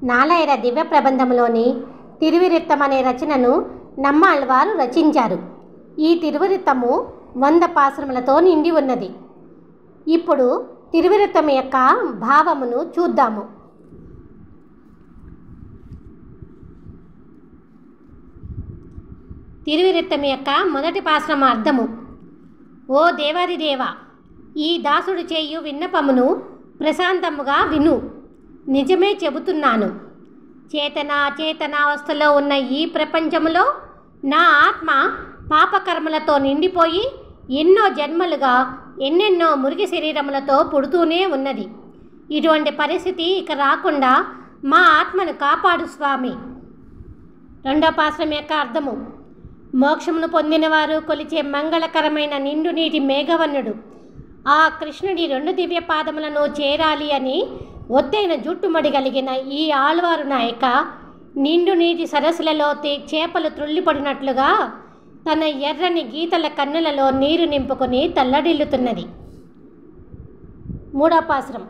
నాలాయిర దివ్య ప్రబంధంలోని తిరువిరుత్తం అనే రచనను నమ్మాళ్వారు రచించారు. ఈ తిరువిరుత్తము 100 పాశ్రములతో నిండి ఉన్నది. ఇప్పుడు తిరువిరుత్తం యొక్క భావమును చూద్దాము. తిరువిరుత్తం యొక్క మొదటి పాశ్రమ అర్థము. ఓ దేవాదిదేవ, ఈ దాసుడు చేయు విన్నపమును ప్రశాంతముగా విను. నిజమే చెబుతున్నాను. చేతనావస్థలో ఉన్న ఈ ప్రపంచములో నా ఆత్మ పాపకర్మలతో నిండిపోయి ఎన్నో జన్మలుగా ఎన్నెన్నో మురికి శరీరములతో పుడుతూనే ఉన్నది. ఇటువంటి పరిస్థితి ఇక రాకుండా మా ఆత్మను కాపాడు స్వామి. రెండో పాశ్రం యొక్క అర్థము. మోక్షమును పొందినవారు కొలిచే మంగళకరమైన నిండు నీటి మేఘవన్నుడు ఆ కృష్ణుడి 2 దివ్య పాదములను చేరాలి అని ఒత్తైన జుట్టుమడి కలిగిన ఈ ఆళ్వారు నాయక నిండు నీటి సరస్సులలో చేపలు త్రుళ్ళిపడినట్లుగా తన ఎర్రని గీతల కన్నులలో నీరు నింపుకొని తల్లడిల్లుతున్నది. మూడో పాశ్రం.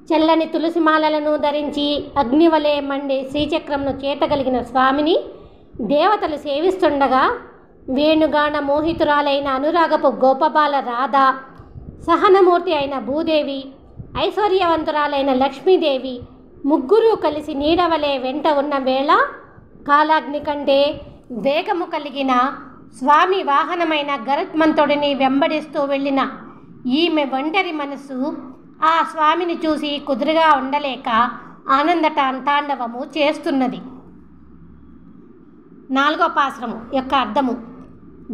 చల్లని తులసిమాలలను ధరించి అగ్నివలే మండే శ్రీచక్రంను చేతగలిగిన స్వామిని దేవతలు సేవిస్తుండగా వేణుగాన మోహితురాలైన అనురాగపు గోపబాల రాధ, సహనమూర్తి అయిన భూదేవి, ఐశ్వర్యవంతురాలైన లక్ష్మీదేవి ముగ్గురు కలిసి నీడవలే వెంట ఉన్న వేళ కాలాగ్ని కంటే వేగము కలిగిన స్వామి వాహనమైన గరుత్మంతుడిని వెంబడిస్తూ వెళ్ళిన ఈమె ఒంటరి మనసు ఆ స్వామిని చూసి కుదురుగా ఉండలేక ఆనంద తాండవము చేస్తున్నది. నాలుగో పాశ్రము యొక్క అర్థము.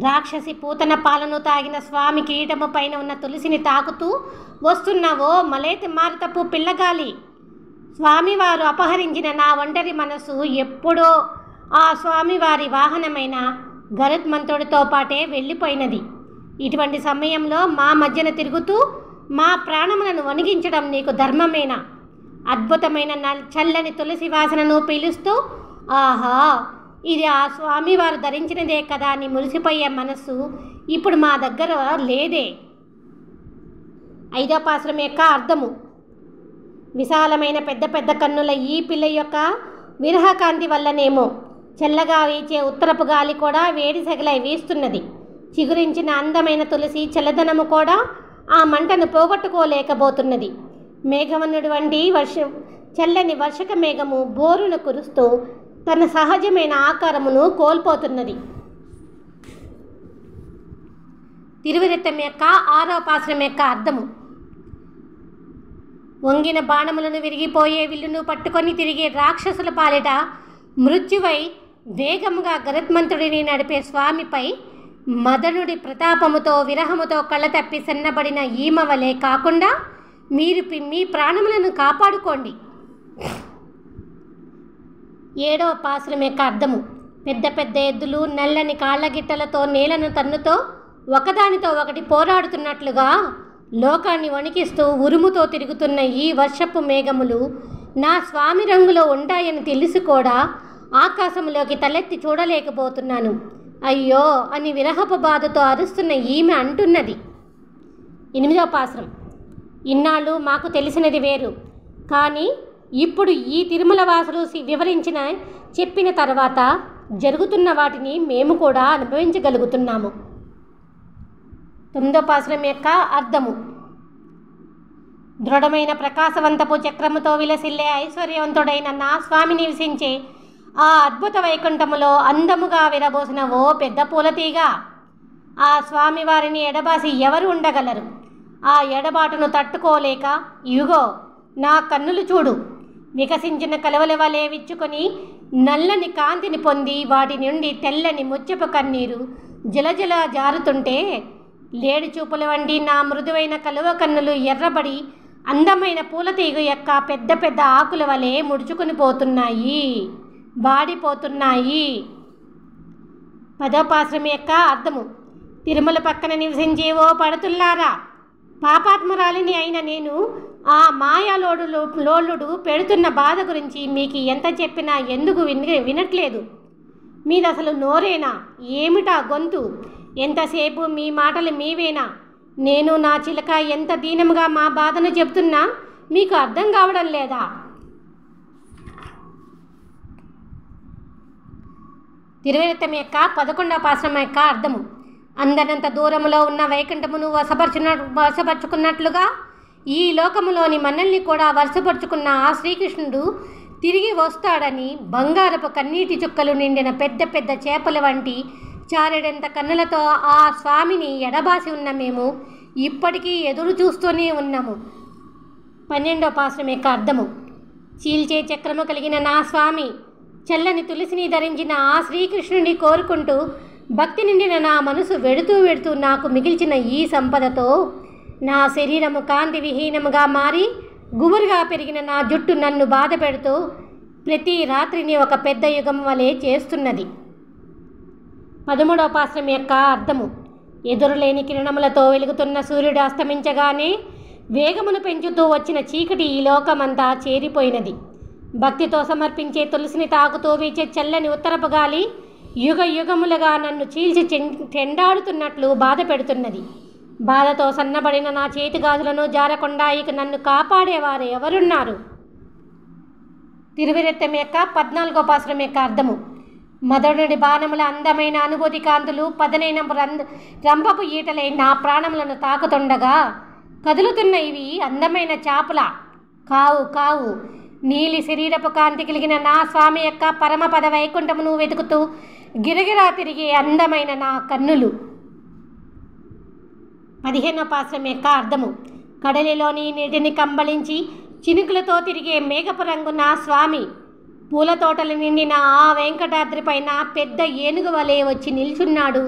రాక్షసి పూతన పాలను తాగిన స్వామి కిరీటము పైన ఉన్న తులసిని తాకుతూ వస్తున్న ఓ మలేతి మారుతపు పిల్లగాలి, స్వామివారు అపహరించిన నా ఒంటరి మనసు ఎప్పుడో ఆ స్వామివారి వాహనమైన గరుత్మంతుడితో పాటే వెళ్ళిపోయినది. ఇటువంటి సమయంలో మా మధ్యన తిరుగుతూ మా ప్రాణములను వణిగించడం నీకు ధర్మమేనా? అద్భుతమైన చల్లని తులసి వాసనను పీలుస్తూ ఆహా, ఇది ఆ స్వామివారు ధరించినదే కదా అని మురిసిపోయే మనస్సు ఇప్పుడు మా దగ్గర లేదే. ఐదో పాశ్రం యొక్క అర్థము. విశాలమైన పెద్ద పెద్ద కన్నుల ఈ పిల్ల యొక్క విరహకాంతి వల్లనేమో చల్లగా వీచే ఉత్తరపు గాలి కూడా వేడి సెగలై వీస్తున్నది. చిగురించిన అందమైన తులసి చల్లదనము కూడా ఆ మంటను పోగొట్టుకోలేకపోతున్నది. మేఘవన్నుడు వంటి చల్లని వర్షక మేఘము బోరును కురుస్తూ తన సహజమైన ఆకారమును కోల్పోతున్నది. తిరువిరుత్తం యొక్క 6వ పాశ్రం యొక్క అర్థము. వంగిన బాణములను విరిగిపోయే విల్లును పట్టుకొని తిరిగే రాక్షసుల పాలిట మృత్యువై వేగముగా గరుత్మంతుడిని నడిపే స్వామిపై మదనుడి ప్రతాపముతో విరహముతో కళ్ళ తప్పి సన్నబడిన ఈమ వలె కాకుండా మీరు మీ ప్రాణములను కాపాడుకోండి. 7వ పాశ్రం యొక్క అర్థము. పెద్ద పెద్ద ఎద్దులు నల్లని కాళ్ళగిట్టలతో నేలను తన్నుతో ఒకదానితో ఒకటి పోరాడుతున్నట్లుగా లోకాన్ని వణికిస్తూ ఉరుముతో తిరుగుతున్న ఈ వర్షపు మేఘములు నా స్వామి రంగులో ఉంటాయని తెలిసి కూడా ఆకాశంలోకి తలెత్తి చూడలేకపోతున్నాను. అయ్యో అని విరహపు బాధతో అరుస్తున్న ఈమె అంటున్నది. 8వ పాశ్రం. ఇన్నాళ్ళు మాకు తెలిసినది వేరు, కానీ ఇప్పుడు ఈ తిరుమల వాసులు చెప్పిన తర్వాత జరుగుతున్న వాటిని మేము కూడా అనుభవించగలుగుతున్నాము. 9వ పాశ్రం యొక్క అర్థము. దృఢమైన ప్రకాశవంతపు చక్రముతో విలసిల్లే ఐశ్వర్యవంతుడైన నా స్వామి నివసించే ఆ అద్భుత వైకుంఠములో అందముగా విరబోసిన ఓ పెద్ద పూలతీగ, ఆ స్వామివారిని ఎడబాసి ఎవరు ఉండగలరు? ఆ ఎడబాటును తట్టుకోలేక ఇవిగో నా కన్నులు చూడు, వికసించిన కలువల వలె విచ్చుకొని నల్లని కాంతిని పొంది వాటి నుండి తెల్లని ముత్యపు కన్నీరు జలజల జారుతుంటే లేడి చూపుల వంటి నా మృదువైన కలువ కన్నులు ఎర్రబడి అందమైన పూలతీగ యొక్క పెద్ద పెద్ద ఆకుల వలె ముడుచుకుని పోతున్నాయి, వాడిపోతున్నాయి. 10వ పాశ్రం యొక్క అర్థము. తిరుమల పక్కన నివసించే ఓ పడుతుల్లారా, పాపాత్మురాలిని అయిన నేను ఆ లోలుడు పెడుతున్న బాధ గురించి మీకు ఎంత చెప్పినా ఎందుకు వినట్లేదు? మీది అసలు నోరేనా? ఏమిటా గొంతు? ఎంతసేపు మీ మాటలు మీవేనా? నేను నా చిలక ఎంత దీనముగా మా బాధను చెప్తున్నా మీకు అర్థం కావడం లేదా? తిరువిరుత్తం యొక్క 11వ పాశ్రం యొక్క అర్థము. అందనంత దూరములో ఉన్న వైకుంఠమును వశపరుచుకున్నట్లుగా ఈ లోకములోని మనల్ని కూడా వశపరుచుకున్న ఆ శ్రీకృష్ణుడు తిరిగి వస్తాడని బంగారపు కన్నీటి చుక్కలు నిండిన పెద్ద పెద్ద చేపల వంటి చారెడంత కన్నులతో ఆ స్వామిని ఎడబాసి ఉన్న మేము ఇప్పటికీ ఎదురు చూస్తూనే ఉన్నాము. 12వ పాశ్రం యొక్క అర్థము. చీల్చే చక్రము కలిగిన నా స్వామి చల్లని తులసిని ధరించిన ఆ శ్రీకృష్ణుని కోరుకుంటూ భక్తి నిండిన నా మనసు వెడుతూ నాకు మిగిల్చిన ఈ సంపదతో నా శరీరము కాంతి విహీనముగా మారి గుబురుగా పెరిగిన నా జుట్టు నన్ను బాధ పెడుతూ ప్రతి రాత్రిని ఒక పెద్ద యుగం వలె చేస్తున్నది. 13వ పాశ్రం యొక్క అర్థము. ఎదురులేని కిరణములతో వెలుగుతున్న సూర్యుడు అస్తమించగానే వేగమును పెంచుతూ వచ్చిన చీకటి ఈ లోకమంతా చేరిపోయినది. భక్తితో సమర్పించే తులసిని తాకుతూ వీచే చల్లని ఉత్తరపు గాలి యుగ యుగములుగా నన్ను చీల్చి చెండాడుతున్నట్లు బాధ పెడుతున్నది. బాధతో సన్నబడిన నా చేతి గాజులను జారకుండా ఇక నన్ను కాపాడేవారు ఎవరున్నారు? తిరువిరుత్తం యొక్క 14వ పాశ్రం యొక్క అర్థము. మధురుడి బాణముల అందమైన అనుభూతి కాంతులు పదనైన రంపపు ఈటలై నా ప్రాణములను తాకుతుండగా కదులుతున్న ఇవి అందమైన చాపల కావు. నీలి శరీరపు కాంతి కలిగిన నా స్వామి యొక్క పరమపద వైకుంఠమును వెతుకుతూ గిరగిరా తిరిగే అందమైన నా కన్నులు. 15వ పాశ్రం యొక్క అర్థము. కడలిలోని నీటిని కంబళించి చినుకులతో తిరిగే మేఘపు రంగు నా స్వామి పూల తోటలు నిండిన ఆ వెంకటాద్రిపైన పెద్ద ఏనుగు వలె వచ్చి నిల్చున్నాడు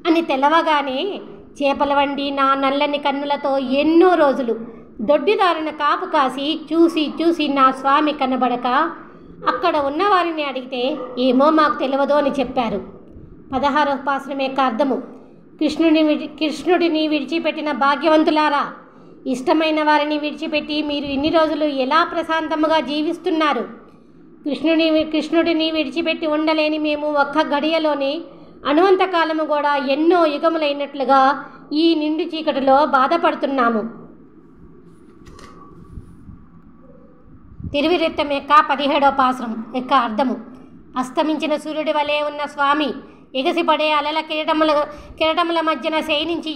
అని తెలవగానే చేపల వంటి నా నల్లని కన్నులతో ఎన్నో రోజులు దొడ్డిదారిన కాపు కాసి చూసి నా స్వామి కనబడక అక్కడ ఉన్నవారిని అడిగితే ఏమో మాకు తెలియదు అని చెప్పారు. 16వ పాశ్రం యొక్క అర్థము. కృష్ణుడిని విడిచిపెట్టిన భాగ్యవంతులారా, ఇష్టమైన వారిని విడిచిపెట్టి మీరు ఇన్ని రోజులు ఎలా ప్రశాంతముగా జీవిస్తున్నారు? కృష్ణుడిని విడిచిపెట్టి ఉండలేని మేము ఒక్క గడియలోనే అణువంత కాలము కూడా ఎన్నో యుగములైనట్లుగా ఈ నిండు చీకటిలో బాధపడుతున్నాము. తిరువిరుత్తం యొక్క 17వ పాశ్రం యొక్క అర్థము. అస్తమించిన సూర్యుడి వలె ఉన్న స్వామి ఎగసిపడే అలల కిరటముల మధ్యన శయనించి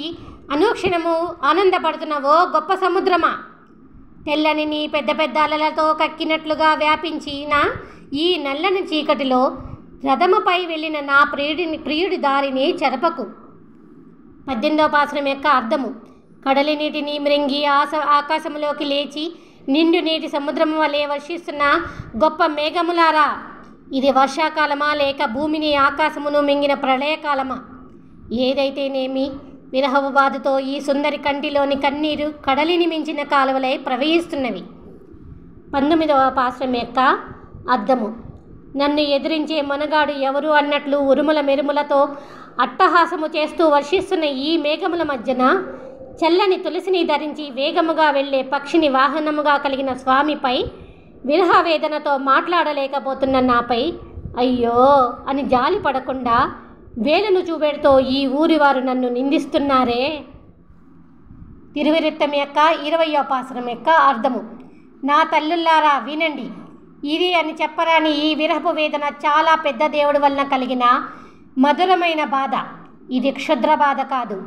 అనుక్షణము ఆనందపడుతున్న ఓ గొప్ప సముద్రమా, తెల్లని నీ పెద్ద పెద్ద అలలతో కక్కినట్లుగా వ్యాపించిన ఈ నల్లని చీకటిలో రథముపై వెళ్ళిన నా ప్రియుడి దారిని చెరపకు. 18వ పాశ్రం యొక్క అర్థము. కడలి నీటిని మృంగి ఆకాశంలోకి లేచి నిండు నీటి సముద్రము వలె వర్షిస్తున్న గొప్ప మేఘములారా, ఇది వర్షాకాలమా లేక భూమిని ఆకాశమును మింగిన ప్రళయకాలమా? ఏదైతేనేమి విరహపు బాధతో ఈ సుందరి కంటిలోని కన్నీరు కడలిని మించిన కాలువలై ప్రవహిస్తున్నవి. 19వ పాశ్రం యొక్క అర్థము. నన్ను ఎదిరించే మనగాడు ఎవరు అన్నట్లు ఉరుముల మెరుములతో అట్టహాసము చేస్తూ వర్షిస్తున్న ఈ మేఘముల మధ్యన చల్లని తులసిని ధరించి వేగముగా వెళ్లే పక్షిని వాహనముగా కలిగిన స్వామిపై విరహ వేదనతో మాట్లాడలేకపోతున్న నాపై అయ్యో అని జాలి పడకుండా వేలును చూపెడుతూ ఈ ఊరివారు నన్ను నిందిస్తున్నారే. తిరువిరుత్తం యొక్క 20వ పాశ్రం యొక్క అర్థము. నా తల్లుల్లారా వినండి, ఇది అని చెప్పరాని ఈ విరహపు వేదన చాలా పెద్ద దేవుడి వలన కలిగిన మధురమైన బాధ. ఇది క్షుద్ర బాధ కాదు.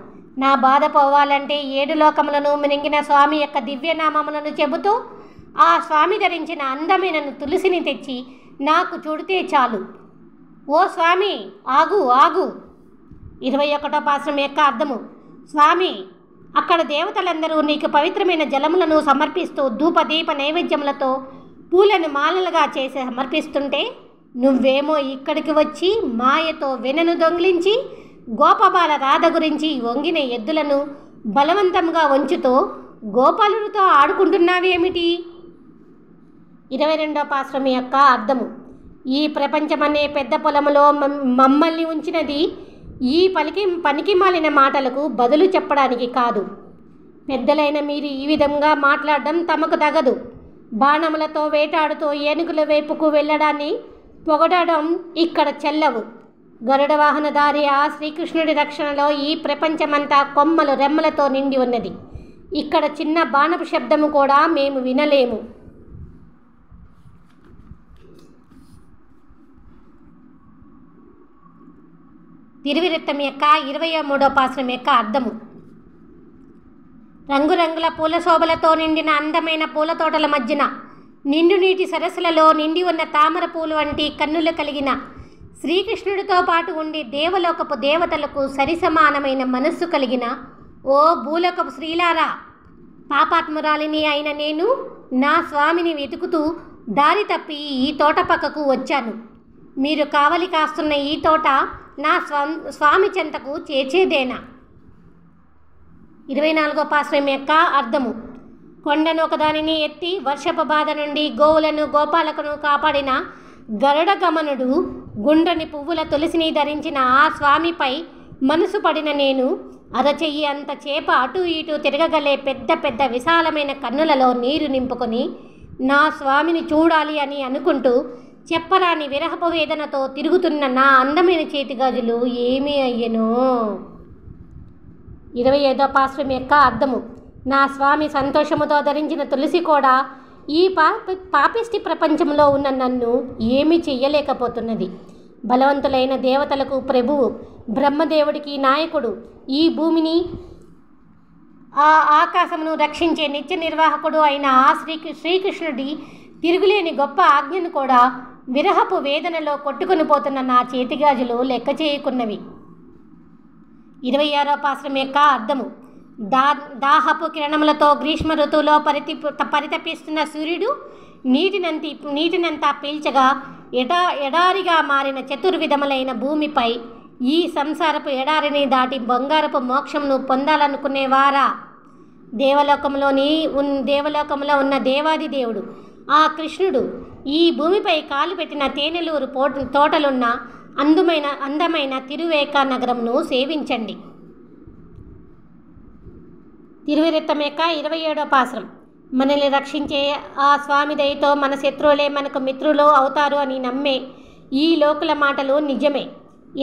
నా బాధ పోవాలంటే 7 లోకములను మింగిన స్వామి యొక్క దివ్యనామములను చెబుతూ ఆ స్వామి ధరించిన అందమైన తులసిని తెచ్చి నాకు చూడితే చాలు. ఓ స్వామి ఆగు. 21వ పాశ్రం యొక్క అర్థము. స్వామి, అక్కడ దేవతలందరూ నీకు పవిత్రమైన జలములను సమర్పిస్తూ ధూపదీప నైవేద్యములతో పూలను మాలలుగా చేసి సమర్పిస్తుంటే నువ్వేమో ఇక్కడికి వచ్చి మాయతో వెనను దొంగిలించి గోపబాల రాధ గురించి వంగిన ఎద్దులను బలవంతంగా వంచుతో గోపాలుడితో ఆడుకుంటున్నావేమిటి? 22వ పాశ్రం యొక్క అర్థము. ఈ ప్రపంచమనే పెద్ద పొలములో మమ్మల్ని ఉంచినది ఈ పనికి మాలిన మాటలకు బదులు చెప్పడానికి కాదు. పెద్దలైన మీరు ఈ విధంగా మాట్లాడడం తమకు తగదు. బాణములతో వేటాడుతూ ఏనుగుల వైపుకు వెళ్ళడాన్ని పొగడడం ఇక్కడ చెల్లవు. గరుడ వాహనధారి ఆ శ్రీకృష్ణుడి రక్షణలో ఈ ప్రపంచమంతా కొమ్మలు రెమ్మలతో నిండి ఉన్నది. ఇక్కడ చిన్న బాణపు శబ్దము కూడా మేము వినలేము. తిరువిరుత్తం యొక్క 23వ పాశ్రం యొక్క అర్థము. రంగురంగుల పూల శోభలతో నిండిన అందమైన పూల తోటల మధ్యన నిండు నీటి సరస్సులలో నిండి ఉన్న తామర పూలు వంటి కన్నులు కలిగిన శ్రీకృష్ణుడితో పాటు ఉండి దేవలోకపు దేవతలకు సరిసమానమైన మనస్సు కలిగిన ఓ భూలోకపు స్త్రీలారా, పాపాత్మురాలిని అయిన నేను నా స్వామిని వెతుకుతూ దారి తప్పి ఈ తోట పక్కకు వచ్చాను. మీరు కావలి కాస్తున్న ఈ తోట నా స్వామి చెంతకు చేర్చేదేనా? 24వ పాశ్రం యొక్క అర్థము. కొండను ఒకదానిని ఎత్తి వర్షపు బాధ నుండి గోవులను గోపాలకును కాపాడిన గరుడ గమనుడు గుండ్రని పువ్వుల తులసిని ధరించిన ఆ స్వామిపై మనసు పడిన నేను అరచెయ్యి అంత చేప అటు ఇటు తిరగగలే పెద్ద పెద్ద విశాలమైన కన్నులలో నీరు నింపుకొని నా స్వామిని చూడాలి అని అనుకుంటూ చెప్పరాని విరహపు వేదనతో తిరుగుతున్న నా అందమైన చేతిగాజులు ఏమీ అయ్యెనో. 25వ పాశ్రం యొక్క అర్థము. నా స్వామి సంతోషముతో ధరించిన తులసి కూడా ఈ పాపిష్టి ప్రపంచంలో ఉన్న నన్ను ఏమీ చెయ్యలేకపోతున్నది. బలవంతులైన దేవతలకు ప్రభువు, బ్రహ్మదేవుడికి నాయకుడు, ఈ భూమిని ఆ ఆకాశమును రక్షించే నిత్య నిర్వాహకుడు అయిన ఆ శ్రీకృష్ణుడి తిరుగులేని గొప్ప ఆజ్ఞను కూడా విరహపు వేదనలో కొట్టుకుని పోతున్న నా చేతిగాజులు లెక్క చేయకున్నవి. 26వ పాశ్రం యొక్క అర్థము. దాహపు కిరణములతో గ్రీష్మ ఋతువులో పరితపిస్తున్న సూర్యుడు నీటినంతా పీల్చగా ఎడారిగా మారిన చతుర్విధములైన భూమిపై ఈ సంసారపు ఎడారిని దాటి బంగారపు మోక్షంను పొందాలనుకునేవారా, దేవలోకంలో ఉన్న దేవాది దేవుడు ఆ కృష్ణుడు ఈ భూమిపై కాలు పెట్టిన తేనెలూరు తోటలున్న అందమైన తిరువేక నగరంను సేవించండి. తిరువిరుత్తం యొక్క 27వ పాశ్రం. మనల్ని రక్షించే ఆ స్వామి దయతో మన శత్రువులే మనకు మిత్రులు అవుతారు అని నమ్మే ఈ లోకుల మాటలు నిజమే.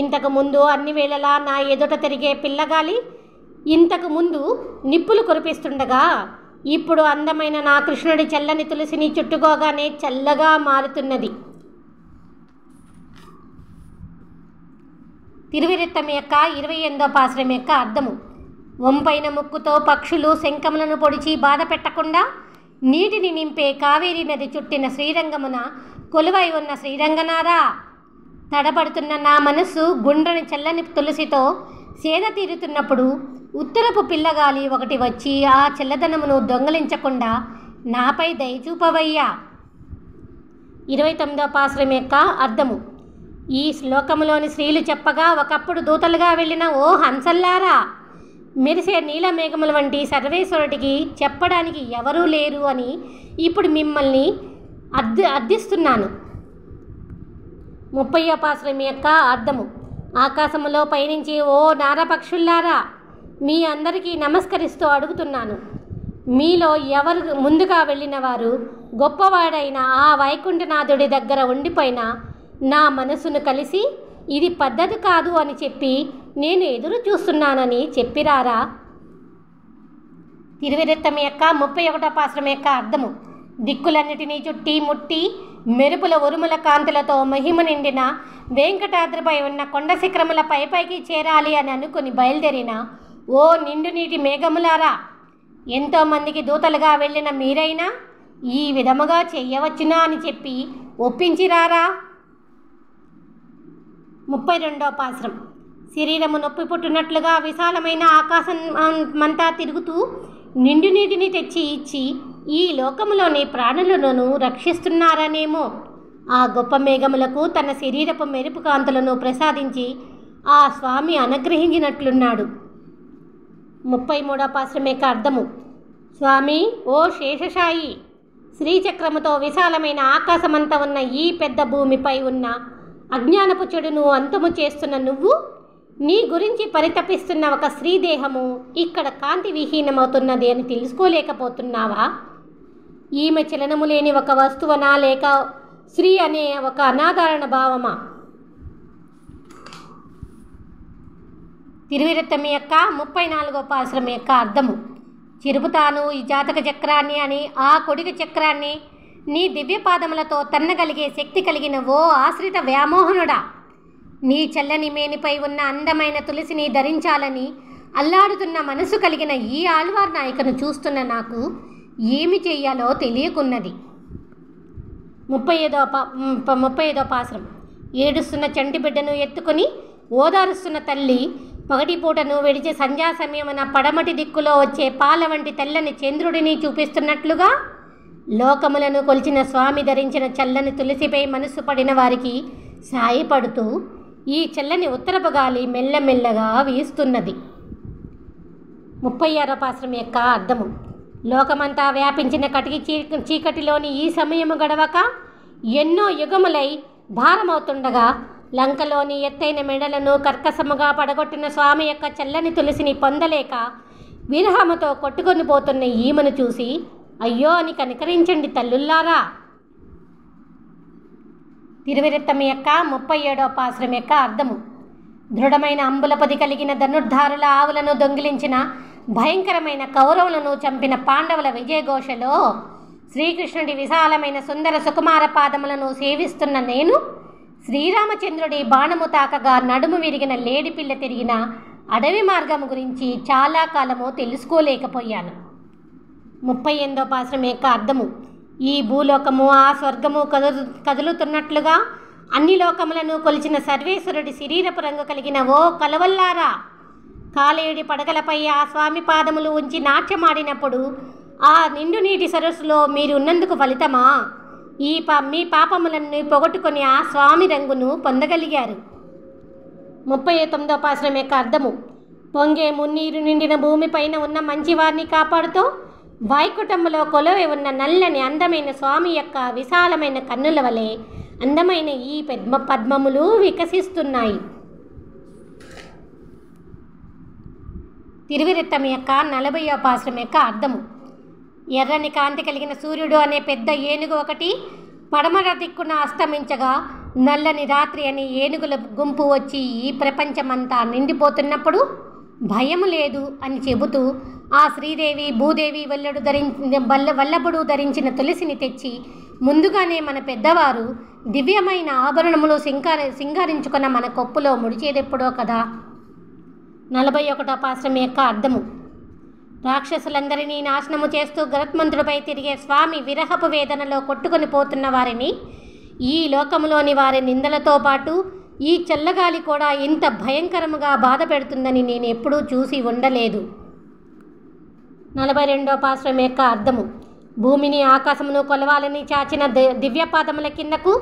ఇంతకుముందు అన్ని వేళలా నా ఎదుట తిరిగే పిల్లగాలి ఇంతకుముందు నిప్పులు కురిపిస్తుండగా ఇప్పుడు అందమైన నా కృష్ణుడి చల్లని తులసిని చుట్టుకోగానే చల్లగా మారుతున్నది. తిరువిరుత్తం యొక్క 28వ పాశ్రం యొక్క అర్థము. వంపైన ముక్కుతో పక్షులు శంఖములను పొడిచి బాధ పెట్టకుండా నీటిని నింపే కావేరీ నది చుట్టిన శ్రీరంగమున కొలువై ఉన్న శ్రీరంగనారా, తడబడుతున్న నా మనస్సు గుండ్రని చల్లని తులసితో సేద తీరుతున్నప్పుడు ఉత్తరపు పిల్లగాలి ఒకటి వచ్చి ఆ చల్లదనమును దొంగలించకుండా నాపై దయచూపవయ్యా. 29వ పాశ్రం యొక్క అర్థము. ఈ శ్లోకములోని స్త్రీలు చెప్పగా ఒకప్పుడు దూతలుగా వెళ్ళిన ఓ హంసల్లారా, మెరిసే నీలమేఘముల వంటి సర్వేశ్వరుడికి చెప్పడానికి ఎవరూ లేరు అని ఇప్పుడు మిమ్మల్ని అర్థిస్తున్నాను. 30వ పాశ్రం యొక్క అర్థము. ఆకాశములో పయనించి ఓ నారపక్షుల్లారా, మీ అందరికీ నమస్కరిస్తూ అడుగుతున్నాను, మీలో ఎవరు ముందుగా వెళ్ళిన వారు గొప్పవాడైన ఆ వైకుంఠనాథుడి దగ్గర ఉండిపోయిన నా మనసును కలిసి ఇది పద్ధతి కాదు అని చెప్పి నేను ఎదురు చూస్తున్నానని చెప్పిరారా. తిరువిరుత్తం యొక్క 31వ పాశ్రం యొక్క అర్థము. దిక్కులన్నిటినీ చుట్టి ముట్టి మెరుపుల ఉరుముల కాంతులతో మహిమ నిండిన వెంకటాద్రిపై ఉన్న కొండ శిఖరముల పైకి చేరాలి అని అనుకుని బయలుదేరిన ఓ నిండు నీటి మేఘములారా, ఎంతోమందికి దూతలుగా వెళ్ళిన మీరైనా ఈ విధముగా చెయ్యవచ్చునా అని చెప్పి ఒప్పించిరారా. 32వ పాశ్రం. శరీరము నొప్పి పుట్టినట్లుగా విశాలమైన ఆకాశం మంతా తిరుగుతూ నిండు నీటిని తెచ్చి ఇచ్చి ఈ లోకములోని ప్రాణులను రక్షిస్తున్నారనేమో. ఆ గొప్ప మేఘములకు తన శరీరపు మెరుపు కాంతులను ప్రసాదించి ఆ స్వామి అనుగ్రహించినట్లున్నాడు. 33వ పాశ్రం యొక్క అర్థము. స్వామి, ఓ శేషశాయి, శ్రీచక్రముతో విశాలమైన ఆకాశమంతా ఉన్న ఈ పెద్ద భూమిపై ఉన్న అజ్ఞానపు చెడును అంతము చేస్తున్న నువ్వు, నీ గురించి పరితపిస్తున్న ఒక స్త్రీదేహము ఇక్కడ కాంతి విహీనమవుతున్నది అని తెలుసుకోలేకపోతున్నావా? ఈమె చలనము లేని ఒక వస్తువనా, లేక స్త్రీ అనే ఒక అనాధారణ భావమా? తిరువిరుత్తం యొక్క 34వ పాశ్రం యొక్క అర్థము. చిరుపుతాను ఈ జాతక చక్రాన్ని అని ఆ కొడిక చక్రాన్ని నీ దివ్యపాదములతో తన్నగలిగే శక్తి కలిగిన ఓ ఆశ్రిత వ్యామోహనుడా, నీ చల్లని మేనిపై ఉన్న అందమైన తులసిని ధరించాలని అల్లాడుతున్న మనసు కలిగిన ఈ ఆళ్వార్ నాయకను చూస్తున్న నాకు ఏమి చెయ్యాలో తెలియకున్నది. 35వ పాసురం. ఏడుస్తున్న చంటి బిడ్డను ఎత్తుకుని ఓదారుస్తున్న తల్లి పగటిపూటను విడిచి సంధ్యా సమయమున పడమటి దిక్కులో వచ్చే పాల వంటి తెల్లని చంద్రుడిని చూపిస్తున్నట్లుగా లోకములను కొలిచిన స్వామి ధరించిన చల్లని తులసిపై మనసు పడిన వారికి సాయపడుతూ ఈ చల్లని ఉత్తరపు గాలి మెల్లమెల్లగా వీస్తున్నది. 36వ పాసురం యొక్క అర్థము. లోకమంతా వ్యాపించిన కటికి చీకటిలోని ఈ సమయము గడవక ఎన్నో యుగములై భారమవుతుండగా లంకలోని ఎత్తైన మెడలను కర్కసముగా పడగొట్టిన స్వామి యొక్క చల్లని తులసిని పొందలేక విరహముతో కొట్టుకొని పోతున్న ఈమెను చూసి అయ్యో అని కనికరించండి తల్లుల్లారా. తిరువిరత్తమి యొక్క 37వ పాసురం యొక్క అర్థము. దృఢమైన అంబులపది కలిగిన ధనుర్ధారుల ఆవులను దొంగిలించిన భయంకరమైన కౌరవులను చంపిన పాండవుల విజయఘోషలో శ్రీకృష్ణుడి విశాలమైన సుందర సుకుమార పాదములను సేవిస్తున్న నేను శ్రీరామచంద్రుడి బాణము తాకగా నడుము విరిగిన లేడిపిల్ల తిరిగిన అడవి మార్గము గురించి చాలా కాలము తెలుసుకోలేకపోయాను. 38వ పాసురం యొక్క అర్థము. ఈ భూలోకము ఆ స్వర్గము కదులుతున్నట్లుగా అన్ని లోకములను కొలిచిన సర్వేశ్వరుడి శరీరపు రంగు కలిగిన ఓ కలవల్లారా, కాలేడి పడగలపై ఆ స్వామి పాదములు ఉంచి నాట్యమాడినప్పుడు ఆ నిండు నీటి సరస్సులో మీరు ఉన్నందుకు ఫలితమా మీ పాపములను పొగట్టుకొని ఆ స్వామి రంగును పొందగలిగారు. 39వ పాసురం యొక్క అర్థము. పొంగే మున్నీరు నిండిన భూమిపైన ఉన్న మంచివారిని కాపాడుతూ వైకుంఠములో కొలువై ఉన్న నల్లని అందమైన స్వామి యొక్క విశాలమైన కన్నుల వలె అందమైన ఈ పద్మములు వికసిస్తున్నాయి. తిరువిరత్తమి యొక్క 40వ పాసురం యొక్క అర్థము. ఎర్రని కాంతి కలిగిన సూర్యుడు అనే పెద్ద ఏనుగు ఒకటి పడమర దిక్కున అస్తమించగా నల్లని రాత్రి అనే ఏనుగుల గుంపు వచ్చి ఈ ప్రపంచమంతా నిండిపోతున్నప్పుడు భయము లేదు అని చెబుతూ ఆ శ్రీదేవి భూదేవి వల్లభుడు ధరించిన తులసిని తెచ్చి ముందుగానే మన పెద్దవారు దివ్యమైన ఆభరణములు సింగారించుకున్న మన కొప్పులో ముడిచేదెప్పుడో కదా. 41వ పాసురం యొక్క అర్థము. రాక్షసులందరినీ నాశనము చేస్తూ గరుత్మంతుడిపై తిరిగే స్వామి విరహపు వేదనలో కొట్టుకొని పోతున్న వారిని, ఈ లోకములోని వారి నిందలతో పాటు ఈ చల్లగాలి కూడా ఇంత భయంకరముగా బాధ పెడుతుందని నేను ఎప్పుడూ చూసి ఉండలేదు. 42వ పాసురం యొక్క అర్థము. భూమిని ఆకాశమును కొలవాలని చాచిన దివ్యపాదముల కిందకు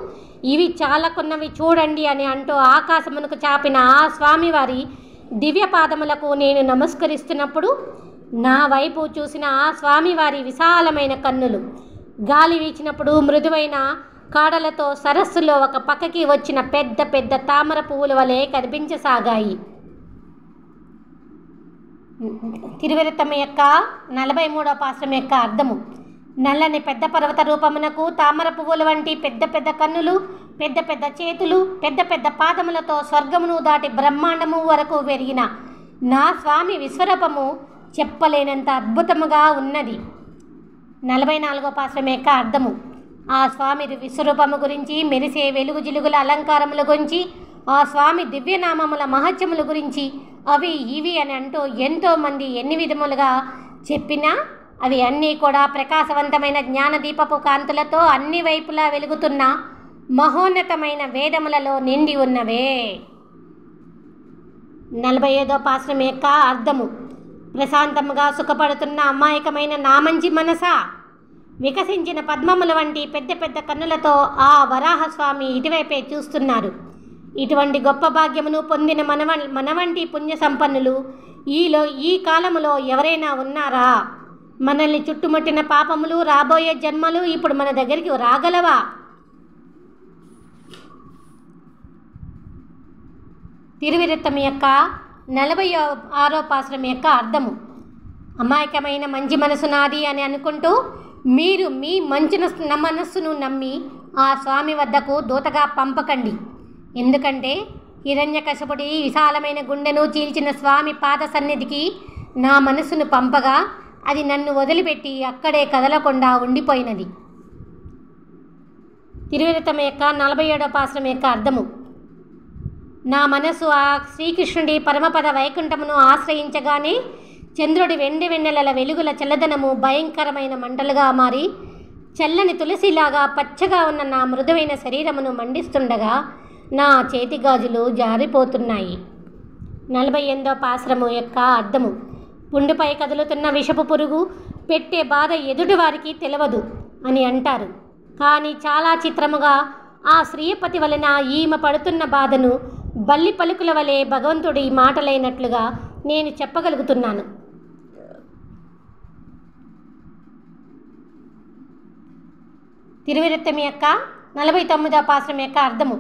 ఇవి చాలకున్నవి చూడండి అని అంటూ ఆకాశమునకు చాపిన ఆ స్వామివారి దివ్యపాదములకు నేను నమస్కరిస్తున్నప్పుడు నా వైపు చూసిన ఆ స్వామివారి విశాలమైన కన్నులు గాలి వీచినప్పుడు మృదువైన కాడలతో సరస్సులో ఒక పక్కకి వచ్చిన పెద్ద పెద్ద తామర పువ్వుల వలె కనిపించసాగాయి. తిరువిరత్తమి యొక్క 43వ పాసురం యొక్క అర్థము. నల్లని పెద్ద పర్వత రూపమునకు తామర పువ్వుల వంటి పెద్ద పెద్ద కన్నులు, పెద్ద పెద్ద చేతులు, పెద్ద పెద్ద పాదములతో స్వర్గమును దాటి బ్రహ్మాండము వరకు పెరిగిన నా స్వామి విశ్వరూపము చెప్పలేనంత అద్భుతముగా ఉన్నది. 44వ పాసురం యొక్క అర్థము. ఆ స్వామి విశ్వరూపము గురించి, మెరిసే వెలుగు జిలుగుల అలంకారముల గురించి, ఆ స్వామి దివ్యనామముల మహత్యముల గురించి అవి ఇవి అని అంటూ ఎంతోమంది ఎన్ని విధములుగా చెప్పినా అవి అన్నీ కూడా ప్రకాశవంతమైన జ్ఞానదీపపు కాంతులతో అన్ని వైపులా వెలుగుతున్న మహోన్నతమైన వేదములలో నిండి ఉన్నవే. 45వ పాసురం యొక్క అర్థము. ప్రశాంతముగా సుఖపడుతున్న అమాయకమైన నా మంచి మనసా, వికసించిన పద్మముల వంటి పెద్ద పెద్ద కన్నులతో ఆ వరాహస్వామి ఇటువైపే చూస్తున్నారు. ఇటువంటి గొప్ప భాగ్యమును పొందిన మన వంటి పుణ్య సంపన్నులు ఈ కాలములో ఎవరైనా ఉన్నారా? మనల్ని చుట్టుముట్టిన పాపములు, రాబోయే జన్మలు ఇప్పుడు మన దగ్గరికి రాగలవా? తిరువిరత్తమి యొక్క 46వ పాసురం యొక్క అర్థము. అమాయకమైన మంచి మనసు నాది అని అనుకుంటూ మీరు మీ మంచి మనస్సును నమ్మి ఆ స్వామి వద్దకు దూతగా పంపకండి. ఎందుకంటే హిరణ్యకశపుడి విశాలమైన గుండెను చీల్చిన స్వామి పాద సన్నిధికి నా మనస్సును పంపగా అది నన్ను వదిలిపెట్టి అక్కడే కదలకుండా ఉండిపోయినది. తిరువిరత్తమి యొక్క 47వ పాసురం యొక్క అర్థము. నా మనసు ఆ శ్రీకృష్ణుడి పరమపద వైకుంఠమును ఆశ్రయించగానే చంద్రుడి వెన్నెలల వెలుగుల చల్లదనము భయంకరమైన మంటలుగా మారి చల్లని తులసిలాగా పచ్చగా ఉన్న నా మృదువైన శరీరమును మండిస్తుండగా నా చేతి గాజులు జారిపోతున్నాయి. 48వ పాశ్రము యొక్క అర్థము. పుండుపై కదులుతున్న విషపు పురుగు పెట్టే బాధ ఎదుటివారికి తెలియదు అని అంటారు. కానీ చాలా చిత్రముగా ఆ శ్రీయపతి వలన ఈమె పడుతున్న బాధను బల్లి పలుకుల వలె భగవంతుడి మాటలైనట్లుగా నేను చెప్పగలుగుతున్నాను. తిరువిరత్తమి యొక్క 49వ పాశ్రం యొక్క అర్థము.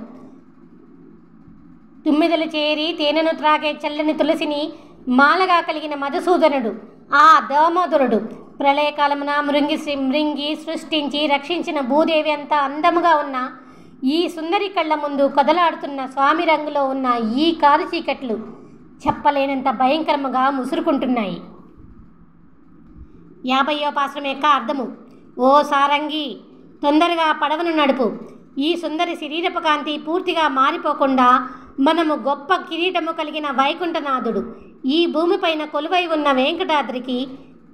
తుమ్మిదలు చేరి తేనెను త్రాగే చల్లని తులసిని మాలగా కలిగిన మధుసూదనుడు ఆ దామోదరుడు ప్రళయకాలమున మృంగి సృష్టించి రక్షించిన భూదేవి అంత అందముగా ఉన్న ఈ సుందరి కళ్ళ ముందు కదలాడుతున్న స్వామి రంగులో ఉన్న ఈ కారు చీకట్లు చెప్పలేనంత భయంకరముగా ముసురుకుంటున్నాయి. 50వ పాశ్రం యొక్క అర్థము. ఓ సారంగి, తొందరగా పడవను నడుపు. ఈ సుందరి శరీరపు కాంతి పూర్తిగా మారిపోకుండా మనము గొప్ప కిరీటము కలిగిన వైకుంఠనాథుడు ఈ భూమిపైన కొలువై ఉన్న వెంకటాద్రికి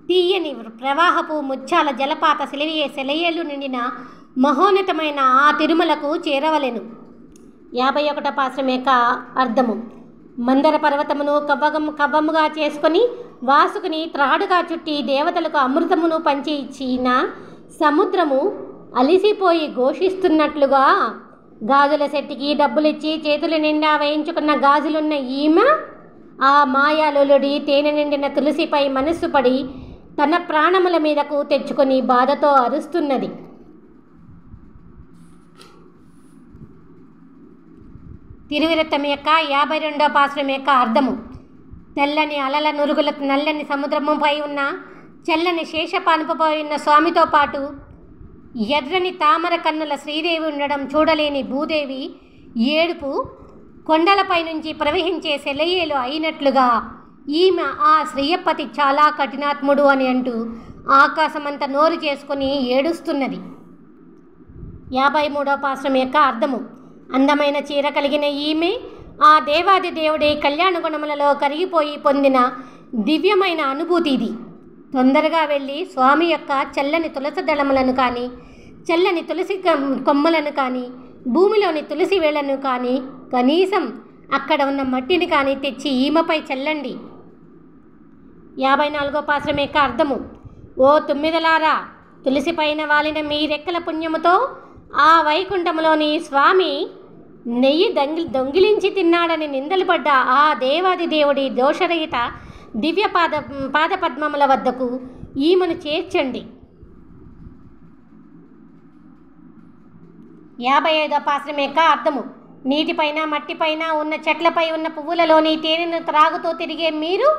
తీయని ప్రవాహపు ముత్యాల జలపాత సెలయేళ్ళు నిండిన మహోన్నతమైన ఆ తిరుమలకు చేరవలెను. 51వ పాశ్రం యొక్క అర్థము. మందర పర్వతమును కవ్వముగా చేసుకొని వాసుకుని త్రాడుగా చుట్టి దేవతలకు అమృతమును పంచి ఇచ్చిన సముద్రము అలిసిపోయి ఘోషిస్తున్నట్లుగా గాజుల శెట్టికి డబ్బులిచ్చి చేతుల నిండా వేయించుకున్న గాజులున్న ఈమె ఆ మాయాలుడి తేనె నిండిన తులసిపై మనస్సు పడి తన ప్రాణముల మీదకు తెచ్చుకొని బాధతో అరుస్తున్నది. తిరువిరత్తమి యొక్క 52వ పాశ్రం యొక్క అర్థము. తెల్లని అలల నురుగుల నల్లని సముద్రముపై ఉన్న చల్లని శేషపానుపై ఉన్న స్వామితో పాటు ఎర్రని తామర కన్నుల శ్రీదేవి ఉండడం చూడలేని భూదేవి ఏడుపు కొండలపై నుంచి ప్రవహించే సెలయేలు అయినట్లుగా ఈమె ఆ శ్రీయపతి చాలా కఠినాత్ముడు అని అంటూ ఆకాశమంతా నోరు చేసుకుని ఏడుస్తున్నది. 53వ పాశ్రం యొక్క అర్థము. అందమైన చీర కలిగిన ఈమె ఆ దేవాది దేవుడి కళ్యాణ గుణములలో కరిగిపోయి పొందిన దివ్యమైన అనుభూతి ఇది. తొందరగా వెళ్ళి స్వామి యొక్క చల్లని తులసి దళములను కానీ చల్లని తులసి కొమ్మలను కానీ భూమిలోని తులసి వేళ్లను కానీ కనీసం అక్కడ ఉన్న మట్టిని కానీ తెచ్చి ఈమెపై చల్లండి. 54వ పాశ్రం యొక్క అర్థము. ఓ తుమ్మిదలారా, తులసిపైన వాలిన మీ రెక్కల పుణ్యముతో ఆ వైకుంఠములోని స్వామి నెయ్యి దొంగిలించి తిన్నాడని నిందలు పడ్డ ఆ దేవాది దేవుడి దోషరహిత దివ్య పాదపద్మముల వద్దకు ఈమెను చేర్చండి. 55వ పాశ్రం యొక్క అర్థము. నీటిపైన మట్టిపైన ఉన్న చెట్లపై ఉన్న పువ్వులలోని తేనెను త్రాగుతూ తిరిగే మీరు